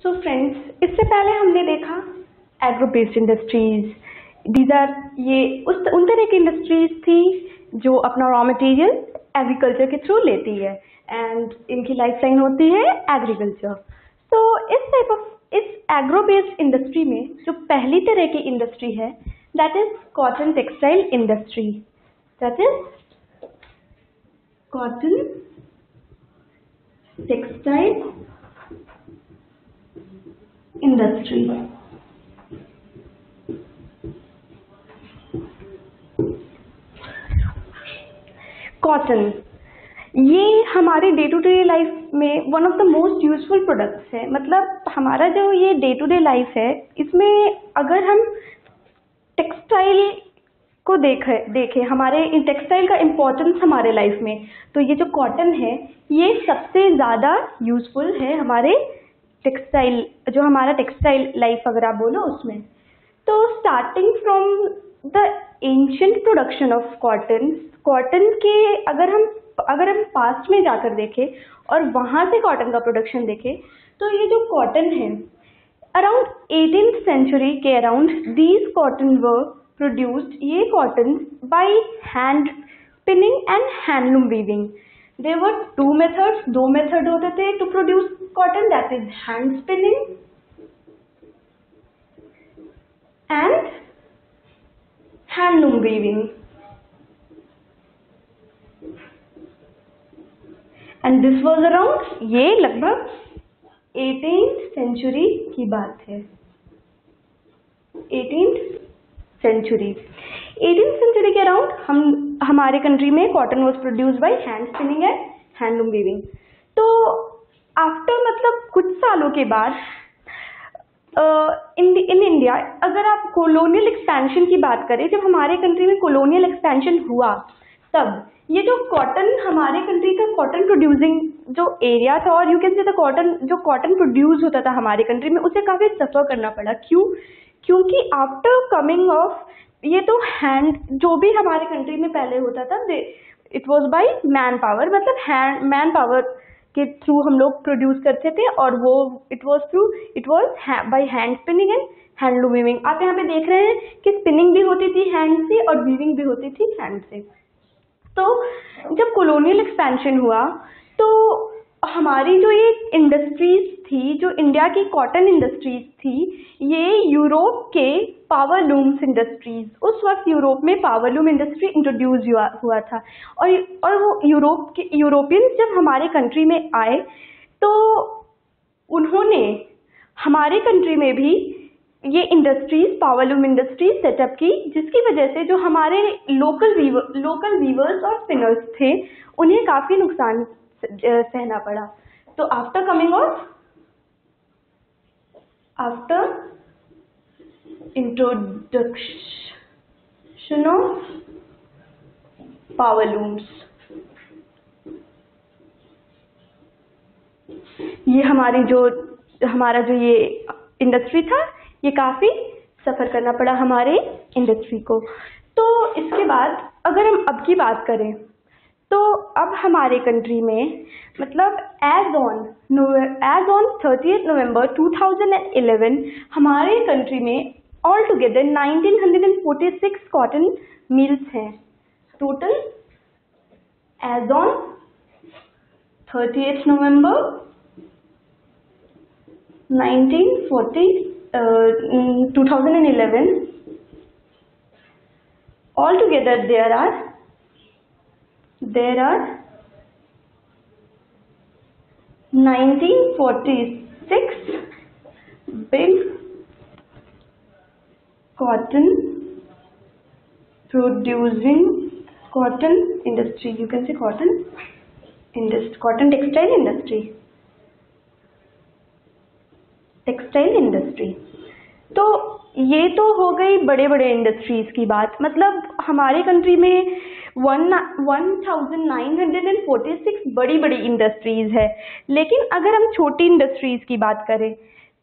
So friends, इससे पहले हमने देखा agro based industries. These are ये उन तरह की इंडस्ट्रीज थी जो अपना रॉ मटेरियल एग्रीकल्चर के थ्रू लेती है एंड इनकी लाइफ लाइन होती है एग्रीकल्चर। तो इस एग्रो बेस्ड इंडस्ट्री में जो पहली तरह की इंडस्ट्री है that is cotton textile industry. That is cotton textile industry. Cotton ये हमारे डे टू डे लाइफ में one of the most useful products है। मतलब हमारा जो ये डे टू डे लाइफ है इसमें अगर हम टेक्सटाइल को देखें हमारे टेक्सटाइल का इम्पोर्टेंस हमारे लाइफ में, तो ये जो कॉटन है ये सबसे ज़्यादा यूजफुल है हमारे टेक्सटाइल, जो हमारा टेक्सटाइल लाइफ अगर आप बोलो उसमें। तो starting from the ancient production of cotton के अगर हम पास्ट में जाकर देखें और वहाँ से कॉटन का प्रोडक्शन देखें तो ये जो कॉटन है अराउंड 18th सेंचुरी के around these cotton were produced, ये cotton by hand spinning and handloom weaving. There were दो मेथड होते थे to produce cotton, that is hand spinning and handloom weaving. And this was around, ये लगभग 18th century की बात है। 18th century के अराउंड हमारे कंट्री में cotton was produced by hand spinning and handloom weaving. तो आफ्टर मतलब कुछ सालों के बाद इन इंडिया अगर आप कॉलोनियल एक्सपेंशन की बात करें, जब हमारे कंट्री में कॉलोनियल एक्सपेंशन हुआ तब ये जो कॉटन हमारे कंट्री का कॉटन प्रोड्यूसिंग जो एरिया था और you can say the cotton produce होता था हमारे कंट्री में, उसे काफ़ी सफ़र करना पड़ा। क्योंकि आफ्टर कमिंग ऑफ ये तो हैंड जो भी हमारे कंट्री में पहले होता था it was by man power, मतलब मैन पावर के थ्रू हम लोग प्रोड्यूस करते थे और वो it was by hand spinning and handloom weaving. आप यहाँ पे देख रहे हैं कि स्पिनिंग भी होती थी हैंड से और वीविंग भी होती थी हैंड से। तो जब कॉलोनियल एक्सपेंशन हुआ तो हमारी जो ये इंडस्ट्रीज थी, जो इंडिया की कॉटन इंडस्ट्रीज थी, ये यूरोप के पावरलूम्स इंडस्ट्रीज, उस वक्त यूरोप में पावरलूम इंडस्ट्री इंट्रोड्यूस हुआ था और वो यूरोपियंस जब हमारे कंट्री में आए तो उन्होंने हमारे कंट्री में भी ये इंडस्ट्रीज पावरलूम इंडस्ट्रीज सेटअप की, जिसकी वजह से जो हमारे लोकल वीवर्स और स्पिनर्स थे उन्हें काफ़ी नुकसान सहना पड़ा। तो आफ्टर इंट्रोडक्शन ऑफ पावरलूम्स, ये हमारा जो ये इंडस्ट्री था ये काफ़ी सफ़र करना पड़ा हमारे इंडस्ट्री को। तो इसके बाद अगर हम अब की बात करें तो अब हमारे कंट्री में मतलब एज ऑन 30th नवंबर 2011 हमारे कंट्री में ऑल टुगेदर 1946 कॉटन मिल्स हैं total. As on 30th November 2011 all together there are 1946 big cotton producing cotton industry, you can say cotton textile industry. तो ये तो हो गई बड़े बड़े इंडस्ट्रीज की बात, मतलब हमारे कंट्री में 1946 बड़ी बड़ी इंडस्ट्रीज है। लेकिन अगर हम छोटी इंडस्ट्रीज की बात करें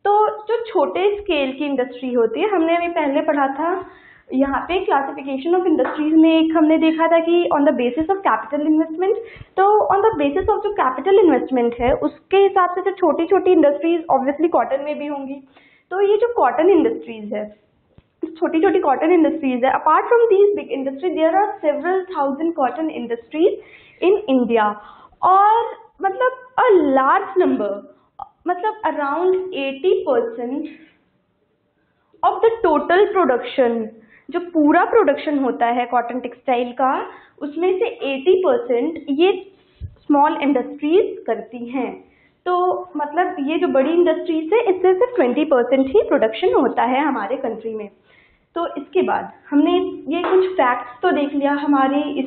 तो जो छोटे स्केल की इंडस्ट्री होती है, हमने अभी पहले पढ़ा था यहाँ पे क्लासिफिकेशन ऑफ इंडस्ट्रीज में एक हमने देखा था कि on the basis of capital investment, तो ऑन द बेसिस ऑफ जो कैपिटल इन्वेस्टमेंट है उसके हिसाब से जो छोटी छोटी इंडस्ट्रीज ऑब्वियसली कॉटन में भी होंगी। तो ये जो कॉटन इंडस्ट्रीज है, छोटी छोटी कॉटन इंडस्ट्रीज है, apart from these big industry there are several thousand cotton industries in India, और मतलब अ लार्ज नंबर, मतलब around 80% of the total production, जो पूरा प्रोडक्शन होता है कॉटन टेक्सटाइल का, उसमें से 80% ये स्मॉल इंडस्ट्रीज करती हैं। तो मतलब ये जो बड़ी इंडस्ट्रीज है इससे सिर्फ 20% ही प्रोडक्शन होता है हमारे कंट्री में। तो इसके बाद हमने ये कुछ फैक्ट्स तो देख लिया हमारे इस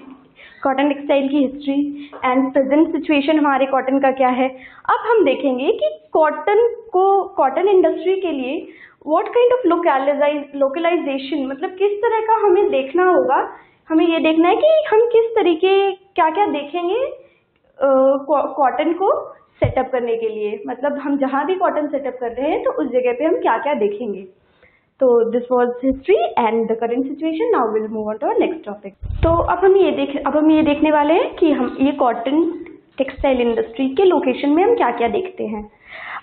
कॉटन टेक्सटाइल की हिस्ट्री एंड प्रेजेंट सिचुएशन हमारे कॉटन का क्या है। अब हम देखेंगे कि कॉटन इंडस्ट्री के लिए व्हाट काइंड ऑफ लोकलाइजेशन, मतलब किस तरह का हमें देखना होगा। हमें ये देखना है कि हम किस तरीके क्या क्या देखेंगे कॉटन को सेटअप करने के लिए, मतलब हम जहाँ भी कॉटन सेटअप कर रहे हैं तो उस जगह पे हम क्या क्या देखेंगे। तो this was history and the current situation. Now will move on to our next topic. तो अब हम ये देखने वाले हैं कि हम ये कॉटन टेक्सटाइल इंडस्ट्री के लोकेशन में हम क्या क्या देखते हैं।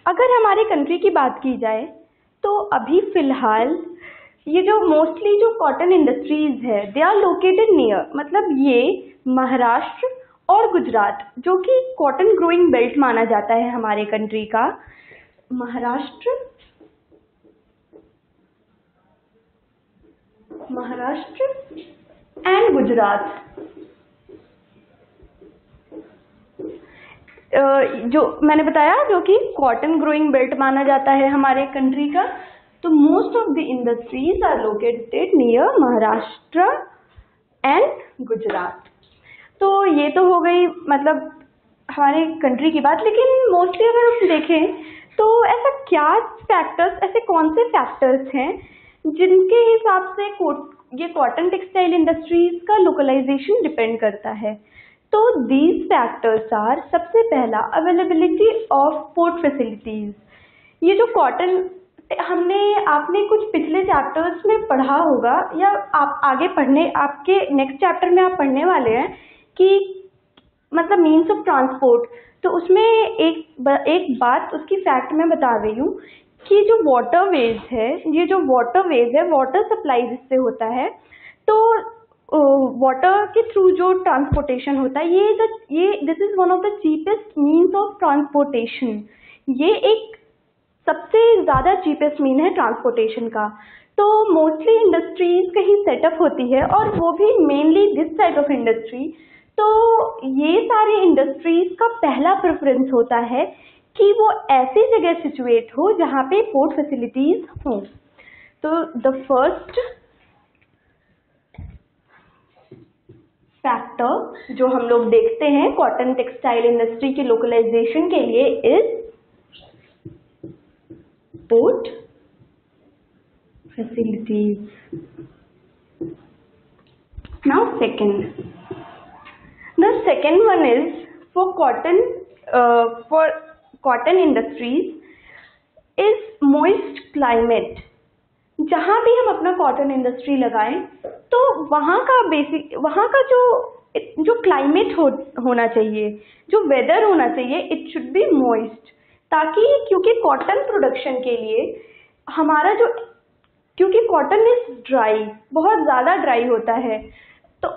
अगर हमारे कंट्री की बात की जाए तो अभी फिलहाल ये जो मोस्टली जो कॉटन इंडस्ट्रीज है दे आर लोकेटेड नियर, मतलब ये महाराष्ट्र और गुजरात, जो कि कॉटन ग्रोइंग बेल्ट माना जाता है हमारे कंट्री का, महाराष्ट्र एंड गुजरात, जो मैंने बताया जो कि कॉटन ग्रोइंग बेल्ट माना जाता है हमारे कंट्री का। तो most of the industries are located near Maharashtra and Gujarat. तो ये तो हो गई मतलब हमारे कंट्री की बात, लेकिन मोस्टली अगर हम देखें तो ऐसा क्या फैक्टर्स, ऐसे कौन से फैक्टर्स हैं जिनके हिसाब से ये कॉटन टेक्सटाइल इंडस्ट्रीज का लोकलाइजेशन डिपेंड करता है। तो दीज फैक्टर्स आर, सबसे पहला अवेलेबिलिटी ऑफ पोर्ट फैसिलिटीज। ये जो कॉटन आपने कुछ पिछले चैप्टर्स में पढ़ा होगा या आप आगे पढ़ने, आपके नेक्स्ट चैप्टर में आप पढ़ने वाले हैं कि मतलब मीन्स ऑफ ट्रांसपोर्ट। तो उसमें एक बात उसकी फैक्ट मैं बता रही हूँ कि जो वाटरवेज है, ये जो वाटरवेज है वाटर सप्लाई जिससे होता है, तो वाटर के थ्रू जो ट्रांसपोर्टेशन होता है ये this is one of the cheapest means of transportation. ये एक सबसे ज़्यादा चीपेस्ट मीन है ट्रांसपोर्टेशन का। तो मोस्टली इंडस्ट्रीज कहीं सेटअप होती है और वो भी mainly this type of industry. तो ये सारी इंडस्ट्रीज का पहला प्रेफरेंस होता है कि वो ऐसी जगह सिचुएट हो जहाँ पे पोर्ट फैसिलिटीज हों। तो द फर्स्ट फैक्टर जो हम लोग देखते हैं कॉटन टेक्सटाइल इंडस्ट्री के लोकलाइजेशन के लिए is port facilities. Now the second one is for cotton industries is moist climate। जहाँ भी हम अपना कॉटन इंडस्ट्री लगाएं तो वहाँ का जो क्लाइमेट होना चाहिए, जो वेदर होना चाहिए, इट शुड बी मॉइस्ट, ताकि क्योंकि कॉटन प्रोडक्शन के लिए हमारा क्योंकि कॉटन इज ड्राई, बहुत ज़्यादा ड्राई होता है। तो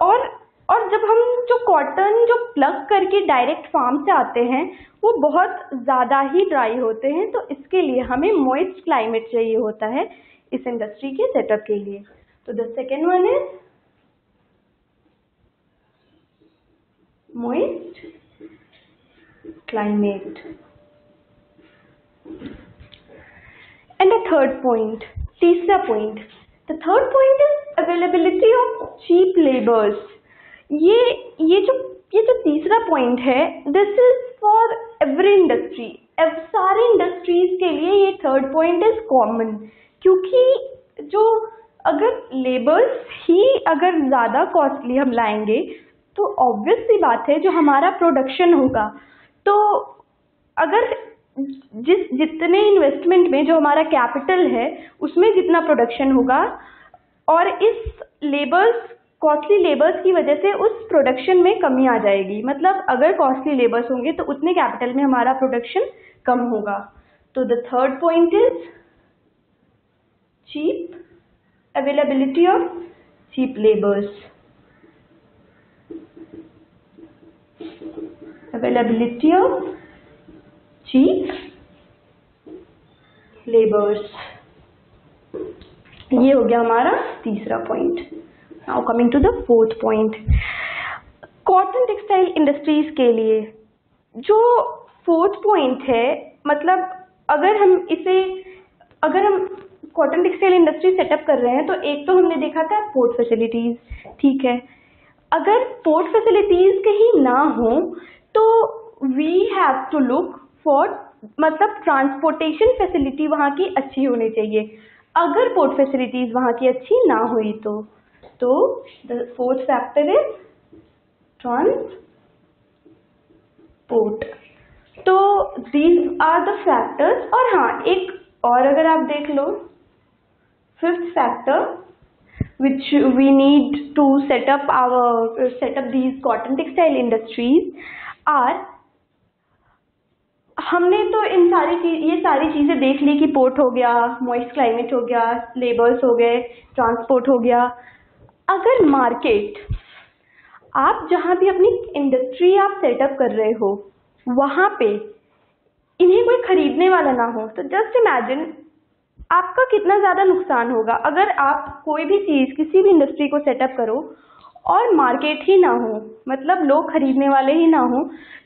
और जब हम जो कॉटन जो प्लग करके डायरेक्ट फार्म से आते हैं वो बहुत ज़्यादा ही ड्राई होते हैं। तो इसके लिए हमें मॉइस्ट क्लाइमेट चाहिए होता है इस इंडस्ट्री के सेटअप के लिए। तो the second one is moist climate. And the third point, तीसरा पॉइंट, the third point is availability of cheap labours. ये जो तीसरा पॉइंट है this is for every industry, सारे इंडस्ट्रीज के लिए ये थर्ड पॉइंट इज कॉमन, क्योंकि जो अगर लेबर्स ही अगर ज़्यादा कॉस्टली हम लाएंगे तो ऑब्वियस सी बात है जो हमारा प्रोडक्शन होगा, तो अगर जितने इन्वेस्टमेंट में जो हमारा कैपिटल है उसमें जितना प्रोडक्शन होगा और इस लेबर्स कॉस्टली लेबर्स की वजह से उस प्रोडक्शन में कमी आ जाएगी। मतलब अगर कॉस्टली लेबर्स होंगे तो उतने कैपिटल में हमारा प्रोडक्शन कम होगा। तो the third point is cheap availability of cheap labours, availability of cheap labours. ये हो गया हमारा तीसरा point. Now coming to the fourth point, cotton textile industries के लिए जो फोर्थ पॉइंट है, मतलब अगर हम कॉटन टेक्सटाइल इंडस्ट्री सेटअप कर रहे हैं तो एक तो हमने देखा था पोर्ट फैसिलिटीज, ठीक है। अगर पोर्ट फैसिलिटीज कहीं ना हो तो we have to look for, मतलब ट्रांसपोर्टेशन फैसिलिटी वहाँ की अच्छी होनी चाहिए। अगर पोर्ट फैसिलिटीज वहाँ की अच्छी ना हुई तो the fourth factor is transport. तो दीज आर द फैक्टर्स। और हाँ, एक और अगर आप देख लो, fifth factor which we need to set up these cotton textile industries are, हमने तो ये सारी चीजें देख ली कि पोर्ट हो गया, मॉइस्ट क्लाइमेट हो गया, लेबर्स हो गए, ट्रांसपोर्ट हो गया। अगर मार्केट, आप जहां भी अपनी इंडस्ट्री आप सेटअप कर रहे हो वहां पे इन्हें कोई खरीदने वाला ना हो, तो जस्ट इमेजिन आपका कितना ज़्यादा नुकसान होगा। अगर आप कोई भी चीज़, किसी भी इंडस्ट्री को सेटअप करो और मार्केट ही ना हो, मतलब लोग खरीदने वाले ही ना हो,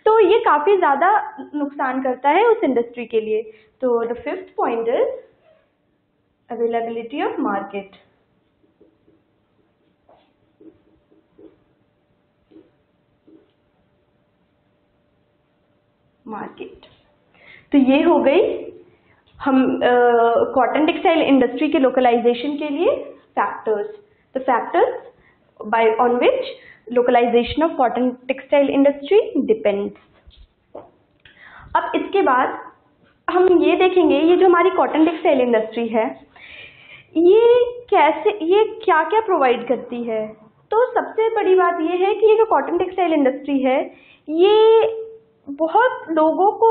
तो ये काफ़ी ज़्यादा नुकसान करता है उस इंडस्ट्री के लिए। तो the fifth point is availability of market. तो ये हो गई हम कॉटन टेक्सटाइल इंडस्ट्री के लोकलाइजेशन के लिए factors, the factors by on which localisation of cotton textile industry depends. अब इसके बाद हम ये देखेंगे, ये जो हमारी कॉटन टेक्सटाइल इंडस्ट्री है ये क्या क्या प्रोवाइड करती है। तो सबसे बड़ी बात ये है कि ये जो कॉटन टेक्सटाइल इंडस्ट्री है ये बहुत लोगों को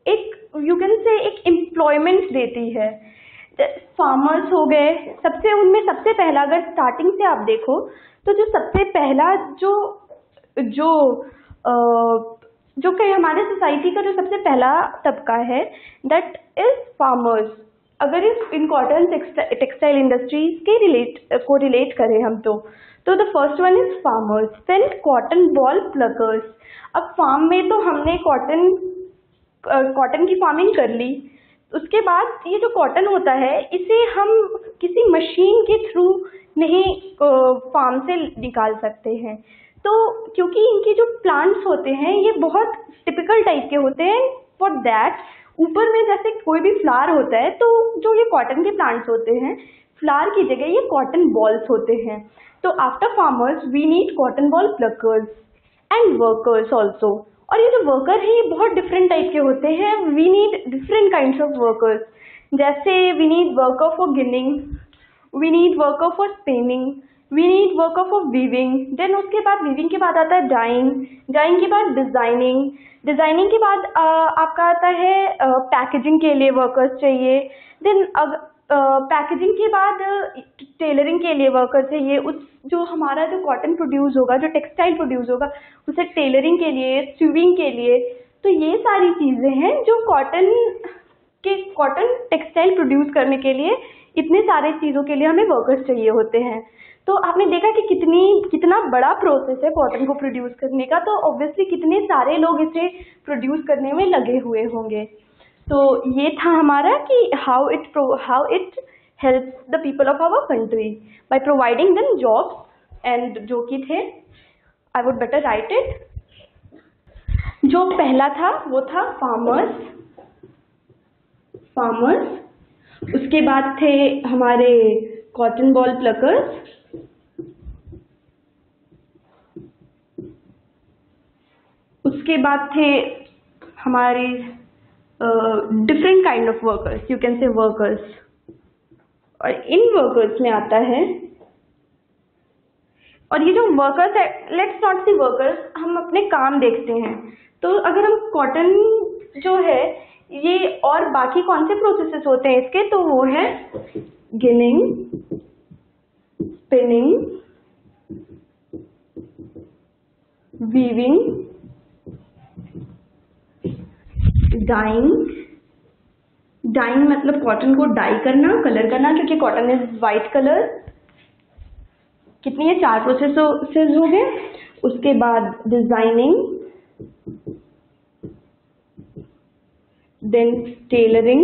एक एक एम्प्लॉयमेंट देती है। फार्मर्स हो गए, उनमें सबसे पहला, अगर स्टार्टिंग से आप देखो तो जो सबसे पहला जो कहीं हमारे सोसाइटी का जो सबसे पहला तबका है दैट इज फार्मर्स। अगर इन कॉटन टेक्सटाइल इंडस्ट्रीज के को रिलेट करें हम तो the first one is farmers, then cotton boll pluckers. अब फार्म में तो हमने कॉटन की फार्मिंग कर ली, उसके बाद ये जो कॉटन होता है इसे हम किसी मशीन के थ्रू नहीं फार्म से निकाल सकते हैं। तो क्योंकि इनके जो प्लांट्स होते हैं ये बहुत टिपिकल टाइप के होते हैं, फॉर दैट ऊपर में जैसे कोई भी फ्लावर होता है तो जो ये कॉटन के प्लांट्स होते हैं, फ्लावर की जगह ये कॉटन बॉल्स होते हैं। तो after farmers we need cotton boll pluckers and workers also. और ये जो वर्कर हैं ये बहुत डिफरेंट टाइप के होते हैं। We need different kinds of workers, जैसे we need worker for ginning, we need worker for spinning, we need worker for weaving. Then उसके बाद वीविंग के बाद आता है डाइंग, डाइंग के बाद डिजाइनिंग, डिजाइनिंग के बाद आपका आता है पैकेजिंग के लिए वर्कर्स चाहिए। देन पैकेजिंग के बाद टेलरिंग के लिए वर्कर चाहिए। जो हमारा जो कॉटन प्रोड्यूस होगा, जो टेक्सटाइल प्रोड्यूस होगा, उसे टेलरिंग के लिए, स्यूविंग के लिए। तो ये सारी चीज़ें हैं जो कॉटन टेक्सटाइल प्रोड्यूस करने के लिए, इतने सारे चीज़ों के लिए हमें वर्कर्स चाहिए होते हैं। तो आपने देखा कि कितना बड़ा प्रोसेस है कॉटन को प्रोड्यूस करने का, तो ऑब्वियसली कितने सारे लोग इसे प्रोड्यूस करने में लगे हुए होंगे। तो ये था हमारा कि how it helps the people of our country by providing them jobs. And जो कि थे, I would better write it, जो पहला था वो था फार्मर्स, उसके बाद थे हमारे कॉटन बॉल प्लकर्स, उसके बाद थे हमारे different kind of workers, you can say workers, और इन वर्कर्स में आता है, और ये जो वर्कर्स है, लेट्स नॉट सी वर्कर्स, हम अपने काम देखते हैं। तो अगर हम कॉटन जो है ये और बाकी कौन से प्रोसेसेस होते हैं इसके, तो वो है ginning, spinning, weaving, dyeing. Dyeing मतलब कॉटन को डाई करना, कलर करना, क्योंकि कॉटन इज वाइट कलर। कितनी है, 4 प्रोसेसेस हो गए। उसके बाद designing, then tailoring,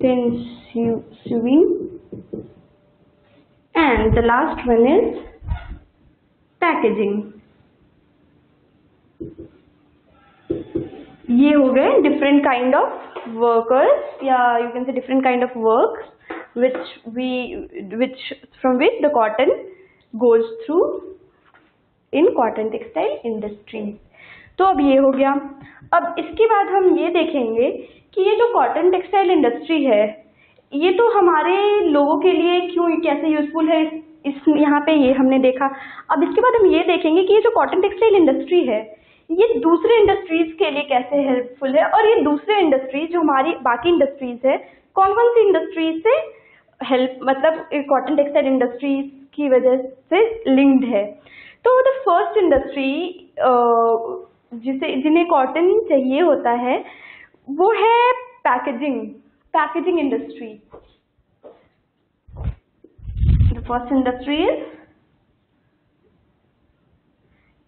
then sewing, and the last one is packaging. ये हो गए डिफरेंट काइंड ऑफ वर्कर्स, या you can say different kind of work which from which the cotton goes through in cotton textile industries. तो अब ये हो गया। अब इसके बाद हम ये देखेंगे कि ये जो कॉटन टेक्सटाइल इंडस्ट्री है ये तो हमारे लोगों के लिए क्यों, कैसे यूजफुल है, इस यहाँ पे ये हमने देखा। अब इसके बाद हम ये देखेंगे कि ये जो कॉटन टेक्सटाइल इंडस्ट्री है ये दूसरे इंडस्ट्रीज के लिए कैसे हेल्पफुल है, और ये दूसरे इंडस्ट्रीज जो हमारी बाकी इंडस्ट्रीज है कौन कौन सी इंडस्ट्रीज से हेल्प, मतलब कॉटन टेक्सटाइल इंडस्ट्रीज की वजह से लिंक्ड है। तो द फर्स्ट इंडस्ट्री जिन्हें कॉटन चाहिए होता है वो है packaging industry. The first industry is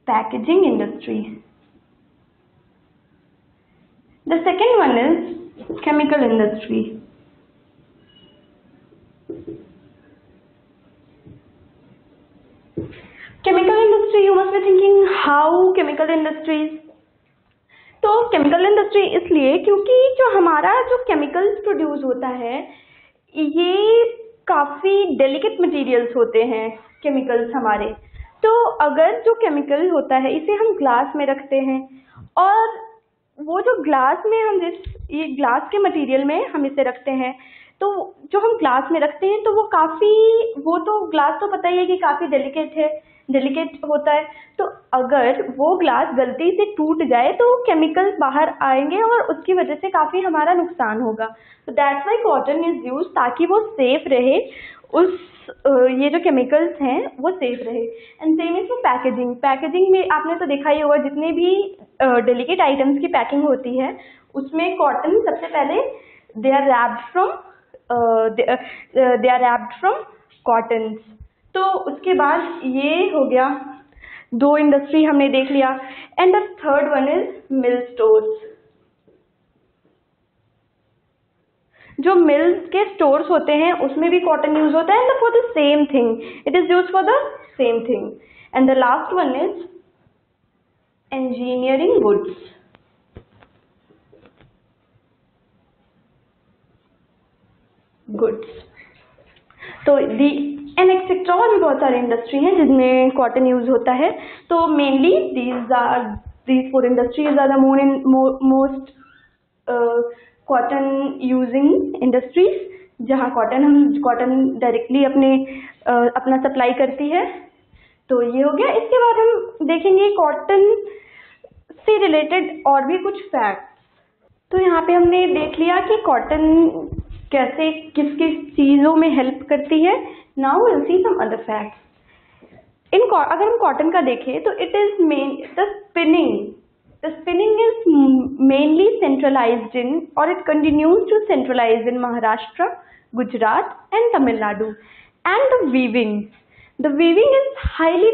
packaging industry. The second one is chemical industry. Chemical industry, you must be thinking how chemical industries. तो chemical industry इसलिए क्योंकि जो हमारा जो chemicals प्रोड्यूस होता है ये काफी डेलिकेट मटेरियल्स होते हैं chemicals हमारे। तो अगर जो chemical होता है इसे हम ग्लास में रखते हैं, और वो जो ग्लास में हम ये ग्लास के मटेरियल में हम इसे रखते हैं, तो जो हम ग्लास में रखते हैं तो वो तो ग्लास तो पता ही है कि काफी डेलिकेट होता है। तो अगर वो ग्लास गलती से टूट जाए तो केमिकल्स बाहर आएंगे और उसकी वजह से काफी हमारा नुकसान होगा। तो that's why cotton is use, ताकि वो सेफ रहे, ये जो केमिकल्स हैं वो सेफ रहे। एंड सेम इज पैकेजिंग में आपने तो देखा ही होगा, जितने भी डेलिकेट आइटम्स की पैकिंग होती है उसमें कॉटन सबसे पहले they are wrapped from cotton. तो उसके बाद ये हो गया, 2 इंडस्ट्री हमने देख लिया। And the third one is mill stores. जो मिल्स के स्टोर्स होते हैं उसमें भी कॉटन यूज होता है, and for the same thing, it is use for the same thing. And the last one is engineering goods. तो एंड एक्सेट्रा, और भी बहुत सारे इंडस्ट्री हैं जिसमें कॉटन यूज होता है। तो mainly these 4 industries are the most cotton using industries, जहाँ कॉटन डायरेक्टली अपना सप्लाई करती है। तो ये हो गया। इसके बाद हम देखेंगे कॉटन से रिलेटेड और भी कुछ फैक्ट्स। तो यहाँ पे हमने देख लिया कि कॉटन कैसे किस किस चीज़ों में हेल्प करती है। Now will see some other facts. अगर हम कॉटन का देखें तो it is the spinning is mainly centralised in, और it continues to centralise in Maharashtra, Gujarat and Tamil Nadu. And the weaving is highly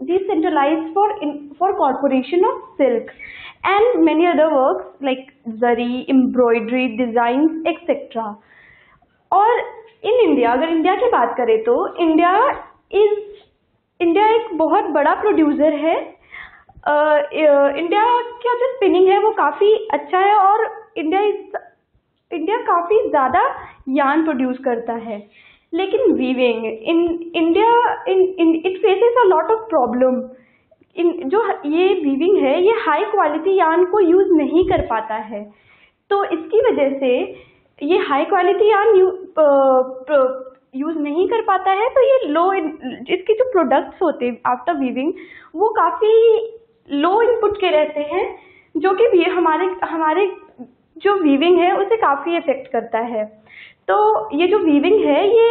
decentralized for corporation of silk and many other works like zari, embroidery, designs, etc. और in India, अगर India की बात करें तो India एक बहुत बड़ा प्रोड्यूसर है। इंडिया का जो स्पिनिंग है वो काफ़ी अच्छा है, और इंडिया काफ़ी ज़्यादा यार्न प्रोड्यूस करता है। लेकिन weaving in India it faces a lot of problem. जो ये वीविंग है ये हाई क्वालिटी यार्न को यूज़ नहीं कर पाता है। तो इसकी वजह से ये हाई क्वालिटी यार्न यूज नहीं कर पाता है, तो ये लो, इसके जो प्रोडक्ट्स होते हैं आफ्टर वीविंग वो काफ़ी लो इनपुट के रहते हैं, जो कि भी हमारे जो वीविंग है उसे काफ़ी इफेक्ट करता है। तो ये जो वीविंग है ये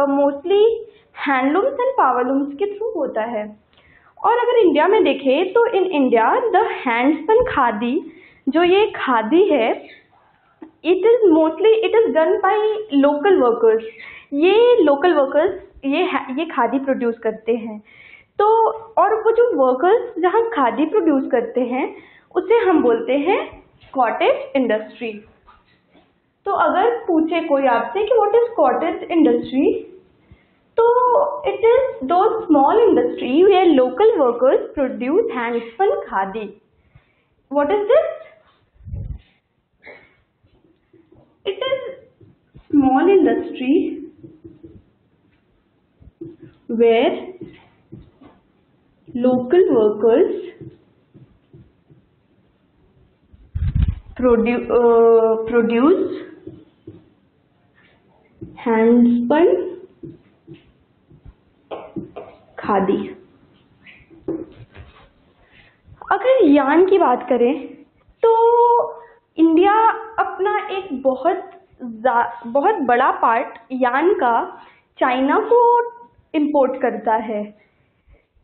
मोस्टली हैंडलूम्स एंड पावरलूम्स के थ्रू होता है। और अगर इंडिया में देखें तो in India the handspun khadi, जो ये खादी है, it is done by local workers. ये लोकल वर्कर्स ये खादी प्रोड्यूस करते हैं। तो और वो जो वर्कर्स जहाँ खादी प्रोड्यूस करते हैं उसे हम बोलते हैं कॉटेज इंडस्ट्री। तो अगर पूछे कोई आपसे कि व्हाट इज कॉटेज इंडस्ट्री, तो it is the small industry where local workers produce handspun khadi. What is this? It is small industry where local workers produce handspun khadi. अगर यार्न की बात करें तो इंडिया अपना एक बहुत बड़ा पार्ट यार्न का चाइना को इंपोर्ट करता है।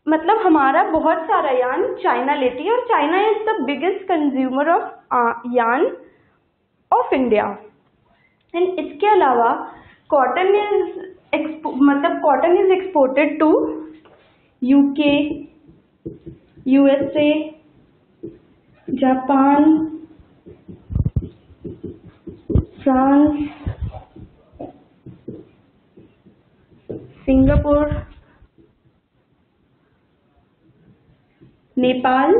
मतलब हमारा बहुत सारा यार्न चाइना लेती है और China is the biggest consumer of yarn of India. And इसके अलावा cotton is exported to UK, USA, Japan, France, Singapore, Nepal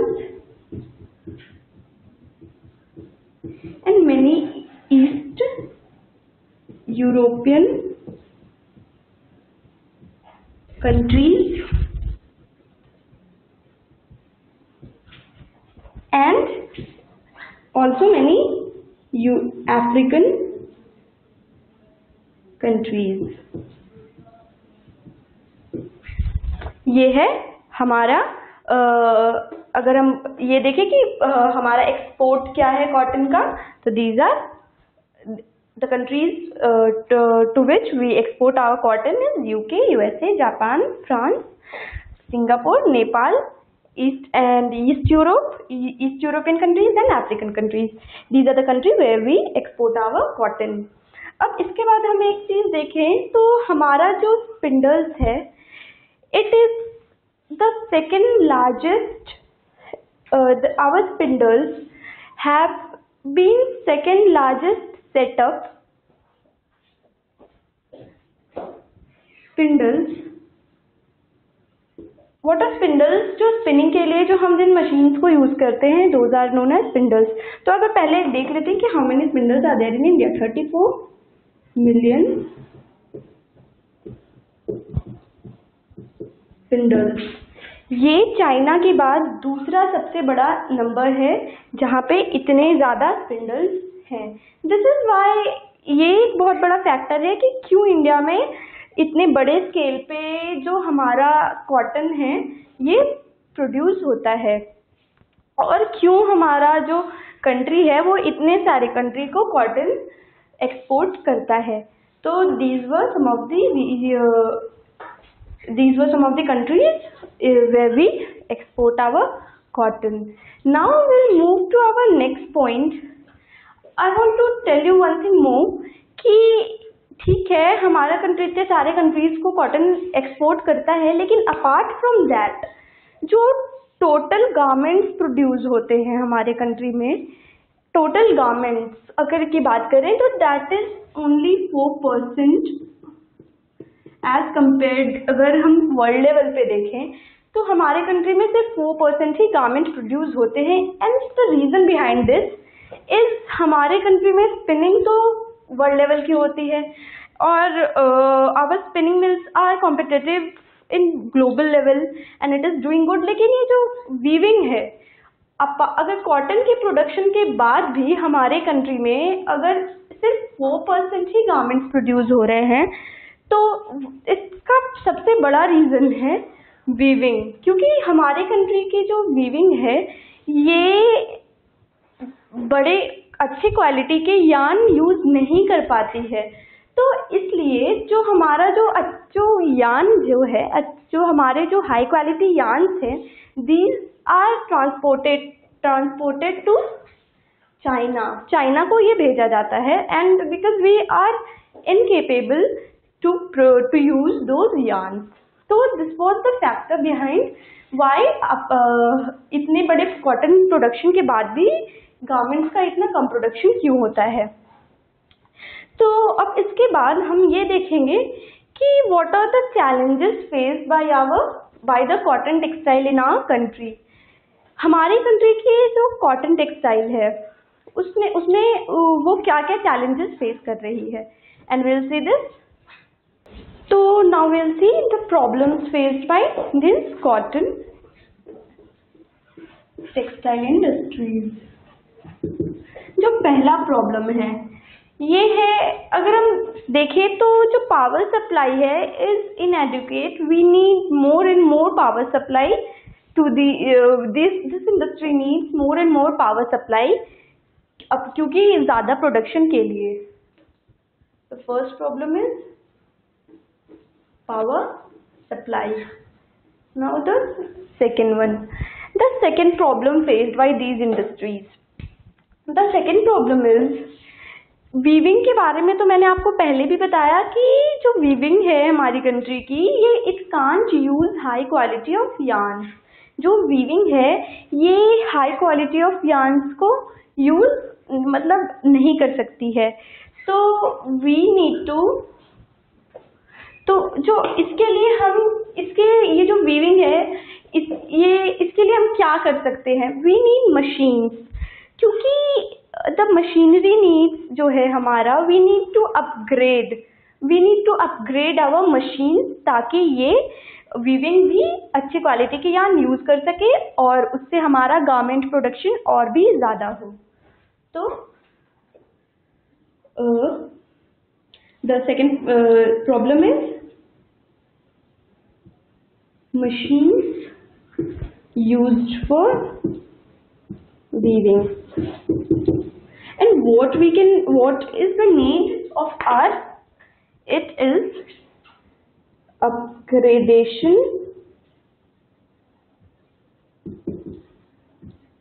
and many East European countries and also many African countries। ये है हमारा अगर हम ये देखें कि हमारा एक्सपोर्ट क्या है कॉटन का, तो these are the countries to which we export our cotton is UK, USA, Japan, France, Singapore, Nepal, East European countries and African countries. These are the countries where we export our cotton. अब इसके बाद हम एक चीज देखें तो हमारा जो स्पिंडल्स है, it is the second largest. Our spindles have been second largest setup. Spindles. What are spindles? जो स्पिनिंग के लिए जो हम जिन मशीन्स को यूज करते हैं, those are known as spindles. तो अगर पहले देख लेते हैं कि how many spindles are there in India? 34 million spindles. ये चाइना के बाद दूसरा सबसे बड़ा नंबर है जहाँ पे इतने ज़्यादा स्पिंडल्स हैं। दिस इज वाई ये एक बहुत बड़ा फैक्टर है कि क्यों इंडिया में इतने बड़े स्केल पे जो हमारा कॉटन है ये प्रोड्यूस होता है, और क्यों हमारा जो कंट्री है वो इतने सारे कंट्री को कॉटन एक्सपोर्ट करता है। तो these were some of the countries where we export our cotton. Now we'll move to our next point. I want to tell you one thing more कि ठीक है हमारा कंट्री इतने सारे कंट्रीज को कॉटन एक्सपोर्ट करता है, लेकिन अपार्ट फ्रॉम दैट जो टोटल गारमेंट्स प्रोड्यूस होते हैं हमारे कंट्री में, टोटल गारमेंट्स अगर की बात करें तो that is only 4% as compared. अगर हम वर्ल्ड लेवल पे देखें तो हमारे कंट्री में सिर्फ 4% ही गारमेंट प्रोड्यूस होते हैं। And the reason behind this is हमारे कंट्री में स्पिनिंग तो वर्ल्ड लेवल की होती है और our spinning mills are competitive in global level and it is doing good. लेकिन ये जो वीविंग है, अगर कॉटन के प्रोडक्शन के बाद भी हमारे कंट्री में अगर सिर्फ 4% ही गारमेंट्स प्रोड्यूस हो रहे हैं। तो इसका सबसे बड़ा रीज़न है वीविंग, क्योंकि हमारे कंट्री की जो वीविंग है ये बड़े अच्छे क्वालिटी के यार्न यूज़ नहीं कर पाती है। तो इसलिए जो हमारा जो यार्न जो है, जो हमारे जो हाई क्वालिटी यार्न्स हैं, these are transported to China को ये भेजा जाता है, and because we are incapable to use those yarns. तो this was the factor behind why इतने बड़े कॉटन प्रोडक्शन के बाद भी गारमेंट्स का इतना कम प्रोडक्शन क्यों होता है। तो अब इसके बाद हम ये देखेंगे कि what are the challenges faced by the cotton textile in our country. हमारी कंट्री की जो कॉटन टेक्सटाइल है उसमें वो क्या क्या चैलेंजेस फेस कर रही है, एंड विल सी दिस। तो now will see the problems faced by this cotton textile industries. जो पहला प्रॉब्लम है ये है, अगर हम देखें तो जो पावर सप्लाई है is inadequate. We need more and more power supply to this industry needs more and more power supply, अब क्योंकि ज़्यादा प्रोडक्शन के लिए। The first problem is power supply. Now the second one, the second problem faced by these industries. The second problem is weaving के बारे में। तो मैंने आपको पहले भी बताया कि जो वीविंग है हमारी कंट्री की, ये it can't use high quality of yarn. जो वीविंग है ये हाई क्वालिटी ऑफ यार्न्स को यूज मतलब नहीं कर सकती है। तो वी नीड टू, तो जो इसके लिए हम ये जो वीविंग है इसके लिए हम क्या कर सकते हैं। वी नीड मशीन्स, क्योंकि द मशीनरी नीड्स जो है हमारा, we need to upgrade our machine, ताकि ये वीविंग भी अच्छी क्वालिटी के यार्न यूज कर सके और उससे हमारा गारमेंट प्रोडक्शन और भी ज़्यादा हो। तो the second problem is machines used for weaving, and what is the need of our, it is upgradation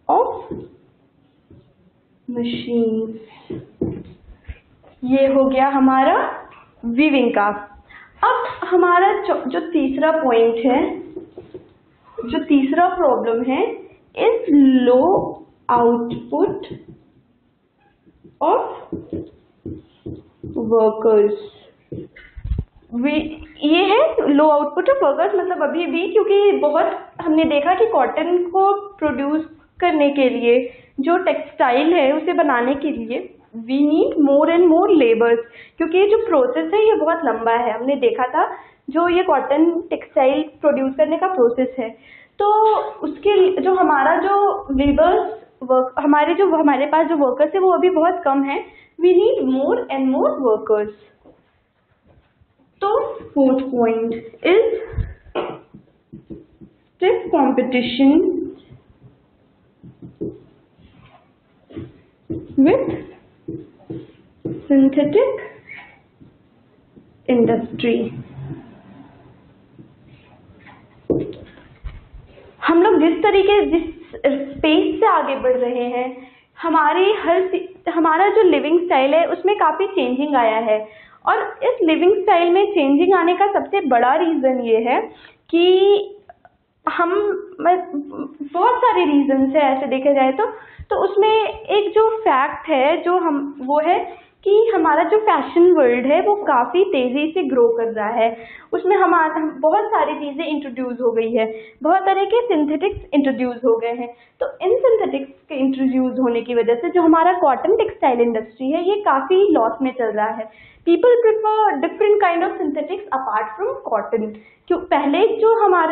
of machines। ये हो गया हमारा वीविंग का। अब हमारा जो तीसरा पॉइंट है, जो तीसरा प्रॉब्लम है, is low output of workers. ये है लो आउटपुट ऑफ वर्कर्स, मतलब अभी भी, क्योंकि बहुत हमने देखा कि कॉटन को प्रोड्यूस करने के लिए, जो टेक्सटाइल है उसे बनाने के लिए we need more and more labours, क्योंकि ये जो प्रोसेस है ये बहुत लंबा है। हमने देखा था जो ये कॉटन टेक्सटाइल प्रोड्यूस करने का प्रोसेस है, तो उसके जो हमारा जो लेबर्स हमारे पास जो वर्कर्स है वो अभी बहुत कम है। We need more and more workers. तो fourth point is stiff competition with synthetic industry. हम लोग जिस स्पेस से आगे बढ़ रहे हैं, हमारा जो लिविंग स्टाइल है उसमें काफ़ी चेंजिंग आया है, और इस लिविंग स्टाइल में चेंजिंग आने का सबसे बड़ा रीज़न ये है कि बहुत सारे रीजंस है ऐसे देखा जाए तो उसमें एक जो फैक्ट है वो है कि हमारा जो फैशन वर्ल्ड है वो काफ़ी तेज़ी से ग्रो कर रहा है। उसमें बहुत सारी चीज़ें इंट्रोड्यूस हो गई है, बहुत तरह के सिंथेटिक्स इंट्रोड्यूस हो गए हैं। तो इन सिंथेटिक्स के इंट्रोड्यूस होने की वजह से जो हमारा कॉटन टेक्सटाइल इंडस्ट्री है ये काफ़ी लॉस में चल रहा है। People prefer different kind of synthetics apart from cotton. क्यों पहले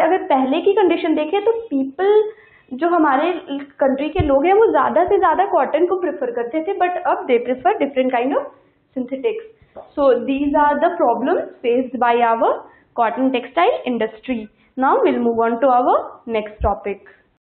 अगर पहले की कंडीशन देखें तो पीपल जो हमारे कंट्री के लोग हैं वो ज़्यादा से ज़्यादा कॉटन को प्रेफर करते थे, बट अब they prefer different kind of synthetics. So these are the problems faced by our cotton textile industry. Now we'll move on to our next topic.